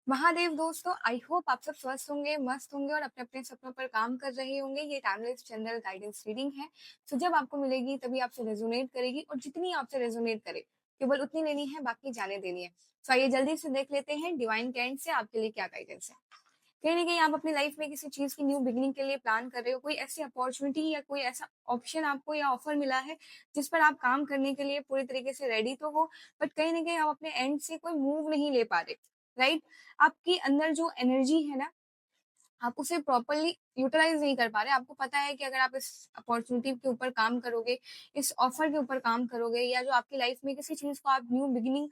महादेव दोस्तों, I hope आप सब स्वस्थ होंगे, मस्त होंगे और अपने-अपने सपनों पर काम कर रहे होंगे। ये टाइमलेस जनरल गाइडेंस रीडिंग है। सो जब आपको मिलेगी तभी आपसे रेज़ोनेट करेगी और जितनी आपसे रेज़ोनेट करे, केवल उतनी लेनी है, बाकी जाने देनी है। सो आइए जल्दी से देख लेते हैं डिवाइन गाइडेंस से आपके लिए क्या गाइडेंस है। कहीं न कहीं आप अपनी लाइफ में किसी चीज़ की न्यू बिगिनिंग के लिए प्लान कर रहे हो, कोई ऐसी अपॉर्च्युनिटी या कोई ऐसा ऑप्शन आपको या ऑफर मिला है, जिस पर आप काम करने के लिए पूरी तरीके से रेडी तो हो, बट कहीं न कहीं आप अपने एंड से कोई मूव नहीं ले पा रहे, राइट? आपके अंदर जो एनर्जी है ना, आप उसे प्रॉपर्ली यूटिलाइज़ नहीं कर पा रहे। आपको पता है कि अगर आप इस अपॉर्च्युनिटी के ऊपर काम करोगे, इस ऑफर के ऊपर काम करोगे या जो आपकी लाइफ में किसी चीज़ को आप न्यू बिगिनिंग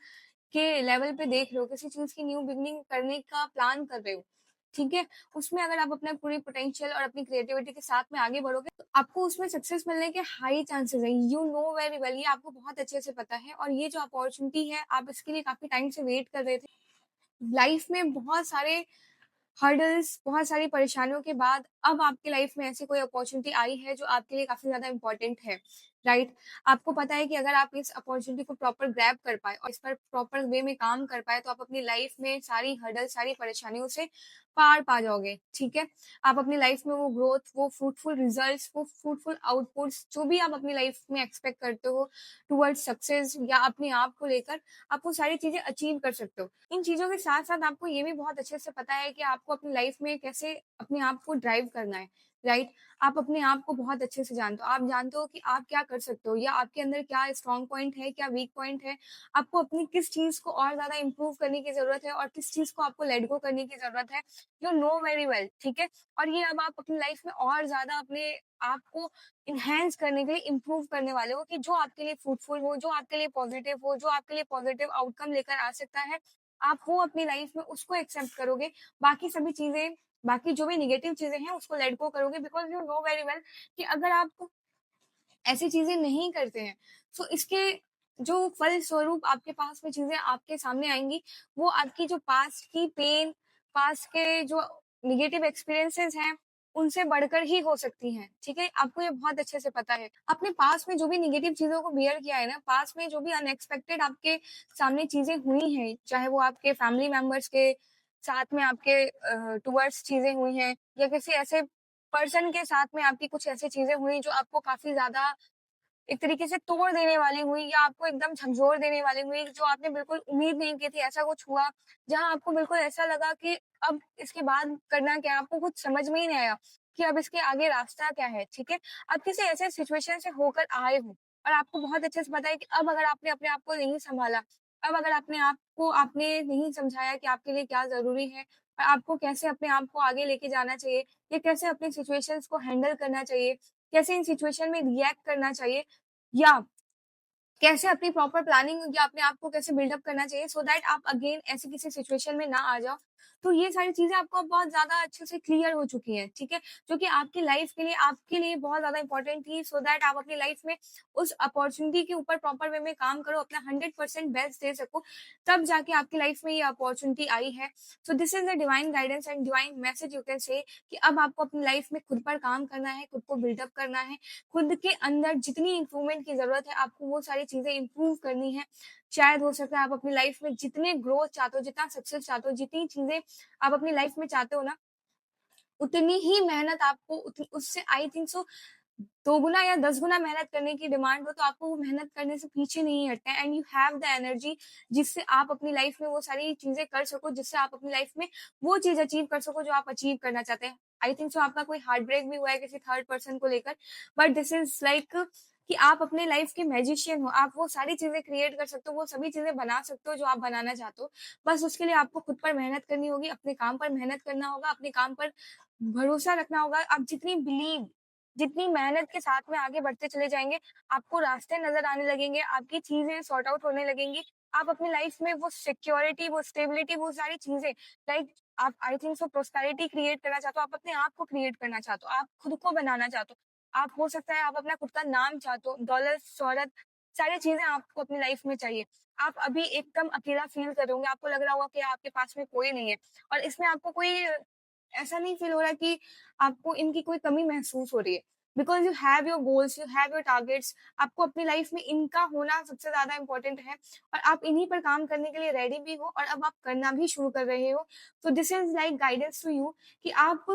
के लेवल पे देख रहे हो, किसी चीज़ की न्यू बिगिनिंग करने का प्लान कर रहे हो, ठीक है? उसमें अगर आप अपना पूरी पोटेंशियल और अपनी क्रिएटिविटी के साथ में आगे बढ़ोगे, तो आपको उसमें सक्सेस मिलने के हाई चांसेस हैं। यू नो वेरी वेल, ये आपको बहुत अच्छे से पता है और ये जो अपॉर्च्युनिटी है, आप इसके लिए काफ़ी टाइम से वेट कर रहे थे। लाइफ में बहुत सारे हर्डल्स, बहुत सारी परेशानियों के बाद अब आपकी लाइफ में ऐसी कोई अपॉर्च्युनिटी आई है जो आपके लिए काफ़ी ज़्यादा इम्पोर्टेंट है, राइट? आपको पता है कि अगर आप इस अपॉर्च्युनिटी को प्रॉपर ग्रैब कर पाए और इस पर प्रॉपर वे में काम कर पाए, तो आप अपनी लाइफ में सारी हर्डल, सारी परेशानियों से पार पा जाओगे, ठीक है? आप अपनी लाइफ में वो ग्रोथ, वो फ्रूटफुल रिजल्ट्स, वो फ्रूटफुल आउटपुट्स जो भी आप अपनी लाइफ में एक्सपेक्ट करते हो टुवर्ड्स सक्सेस या अपने आप को लेकर, आप वो सारी चीज़ें अचीव कर सकते हो। इन चीज़ों के साथ-साथ आपको ये भी बहुत अच्छे से पता है कि आपको अपनी लाइफ में कैसे अपने आप को ड्राइव करना है, राइट? आप अपने आप को बहुत अच्छे से जानते हो। आप जानते हो कि आप क्या कर सकते हो या आपके अंदर क्या स्ट्रॉन्ग पॉइंट है, क्या वीक पॉइंट है। आपको अपनी किस चीज़ को और ज़्यादा इम्प्रूव करने की ज़रूरत है और किस चीज़ को आपको लेट गो करने की ज़रूरत है। यू नो वेरी वेल, ठीक है? और ये अब आप अपनी लाइफ में और ज़्यादा अपने आप को एनहांस करने के लिए इम्प्रूव करने वाले हो कि जो आपके लिए फ्रूटफुल हो, जो आपके लिए पॉजिटिव हो, जो आपके लिए पॉजिटिव आउटकम लेकर आ सकता है, आप वो अपनी लाइफ में उसको एक्सेप्ट करोगे। बाकी सभी चीज़ें, बाकी जो भी नेगेटिव चीज़ें हैं उसको लेट गो करोगे because you know very well कि अगर आप ऐसी चीज़ें नहीं करते हैं, सो इसके जो फल स्वरूप आपके पास में चीज़ें आपके सामने आएँगी, वो आपकी जो पास्ट की पेन, पास्ट के जो नेगेटिव एक्सपीरियंसेस हैं, उनसे बढ़कर ही हो सकती हैं, ठीक है? आपको ये बहुत अच्छे से पता है। आपने पास्ट में जो भी नेगेटिव चीज़ों को बियर किया है ना, पास्ट में जो भी अनएक्सपेक्टेड आपके सामने चीज़ें हुई हैं, चाहे वो आपके फैमिली मेंबर्स के साथ में आपके टुवर्ड्स चीज़ें हुई हैं या किसी ऐसे पर्सन के साथ में आपकी कुछ ऐसी चीज़ें हुई जो आपको काफ़ी ज़्यादा एक तरीके से तोड़ देने वाली हुई या आपको एकदम झकझोर देने वाली हुई, जो आपने बिल्कुल उम्मीद नहीं की थी, ऐसा कुछ हुआ, जहाँ आपको बिल्कुल ऐसा लगा कि अब इसके बाद करना क्या है? आपको कुछ समझ में ही नहीं आया कि अब इसके आगे रास्ता क्या है, ठीक है? आप किसी ऐसे सिचुएशन से होकर आए हो और आपको बहुत अच्छे से पता है कि अब अगर आपने अपने आप को नहीं सँभाला, अब अगर अपने आप को आपने नहीं समझाया कि आपके लिए क्या ज़रूरी है और आपको कैसे अपने आप को आगे लेके जाना चाहिए, या कैसे अपनी सिचुएशंस को हैंडल करना चाहिए, कैसे इन सिचुएशन में रिएक्ट करना चाहिए, या कैसे अपनी प्रॉपर प्लानिंग या अपने आप को कैसे बिल्डअप करना चाहिए सो दैट आप अगेन ऐसी किसी सिचुएशन में ना आ जाओ। तो ये सारी चीज़ें आपको अब बहुत ज़्यादा अच्छे से क्लियर हो चुकी हैं, ठीक है? जो कि आपकी लाइफ के लिए आपके लिए बहुत ज़्यादा इम्पोर्टेंट थी सो दैट आप अपनी लाइफ में उस अपॉर्च्युनिटी के ऊपर प्रॉपर वे में काम करो, अपना 100% बेस्ट दे सको, तब जाके आपकी लाइफ में ये अपॉर्च्युनिटी आई है। So this is the divine guidance and divine message you can say कि अब आपको अपनी लाइफ में खुद पर काम करना है, खुद को बिल्डअप करना है। खुद के अंदर जितनी इम्प्रूवमेंट की ज़रूरत है, आपको वो सारी चीज़ें इम्प्रूव करनी है। शायद हो सकता है आप अपनी लाइफ़ में जितने ग्रोथ चाहते हो, जितना सक्सेस चाहते हो, जितनी चीज़ें आप अपनी लाइफ़ में चाहते हो ना, उतनी ही मेहनत आपको उत उससे आई थिंक सो 2 गुना या 10 गुना मेहनत करने की डिमांड हो, तो आपको वो मेहनत करने से पीछे नहीं हटना है and you have the energy जिससे आप अपनी लाइफ़ में वो सारी चीज़ें कर सको, जिससे आप अपनी लाइफ़ में वो चीज़ अचीव कर सको जो आप अचीव करना चाहते हैं। आई थिंक सो आपका कोई हार्ट ब्रेक भी हुआ है किसी थर्ड पर्सन को लेकर, बट दिस इज़ लाइक कि आप अपने लाइफ़ के मैजिशियन हो, आप वो सारी चीज़ें क्रिएट कर सकते हो, वो सभी चीज़ें बना सकते हो जो आप बनाना चाहते हो। बस उसके लिए आपको खुद पर मेहनत करनी होगी, अपने काम पर मेहनत करना होगा, अपने काम पर भरोसा रखना होगा। आप जितनी मेहनत के साथ में आगे बढ़ते चले जाएँगे, आपको रास्ते नज़र आने लगेंगे, आपकी चीज़ें सॉर्ट आउट होने लगेंगी। आप अपनी लाइफ़ में वो सिक्योरिटी, वो स्टेबिलिटी, वो सारी चीज़ें लाइक आप I think so prosperity create करना चाहते हो, आप अपने आप को क्रिएट करना चाहते हो, आप खुद को बनाना चाहते हो। आप हो सकता है आप अपना खुद का नाम चाहते हो, दौलत, शोहरत, सारी चीज़ें आपको अपनी लाइफ़ में चाहिए। आप अभी एकदम अकेला फ़ील कर रहे होंगे, आपको लग रहा होगा कि आपके पास में कोई नहीं है और इसमें आपको कोई ऐसा नहीं फ़ील हो रहा कि आपको इनकी कोई कमी महसूस हो रही है। Because you have your goals, you have your targets. आपको अपनी लाइफ में इनका होना सबसे ज़्यादा इम्पोर्टेंट है और आप इन्हीं पर काम करने के लिए रेडी भी हो और अब आप करना भी शुरू कर रहे हो। तो this is like guidance to you कि आप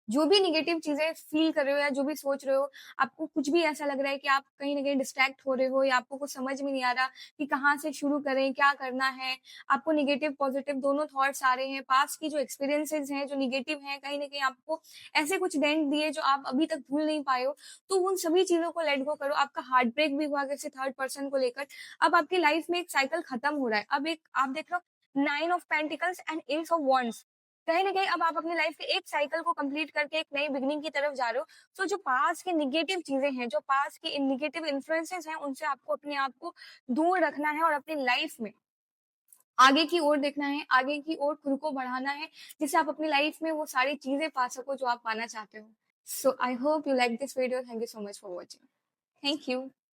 जो भी नेगेटिव चीज़ें फ़ील कर रहे हो या जो भी सोच रहे हो, आपको कुछ भी ऐसा लग रहा है कि आप कहीं न कहीं डिस्ट्रैक्ट हो रहे हो या आपको कुछ समझ में नहीं आ रहा कि कहाँ से शुरू करें, क्या करना है। आपको नेगेटिव, पॉज़िटिव दोनों थॉट्स आ रहे हैं। पास्ट की जो एक्सपीरियंसेस हैं, जो नेगेटिव हैं, कहीं न कहीं आपको ऐसे कुछ डेंट दिए जो आप अभी तक भूल नहीं पाए हो। तो उन सभी चीज़ों को लेट गो करो। आपका हार्ट ब्रेक भी हुआ किसी थर्ड पर्सन को लेकर। अब आपकी लाइफ़ में एक साइकिल खत्म हो रहा है। अब एक आप देख रहे हो 9 of pentacles and S of wands. कहीं न कहीं अब आप अपनी लाइफ के एक साइकिल को कंप्लीट करके एक नई बिगिनिंग की तरफ जा रहे हो। तो जो पास्ट की नेगेटिव चीज़ें हैं, जो पास्ट की नेगेटिव इन्फ्लुएंसेस हैं, उनसे आपको अपने आप को दूर रखना है और अपनी लाइफ में आगे की ओर देखना है, आगे की ओर खुद को बढ़ाना है, जिससे आप अपनी लाइफ में वो सारी चीज़ें पा सको जो आप पाना चाहते हो। So I hope you like this video. Thank you so much for watching. Thank you.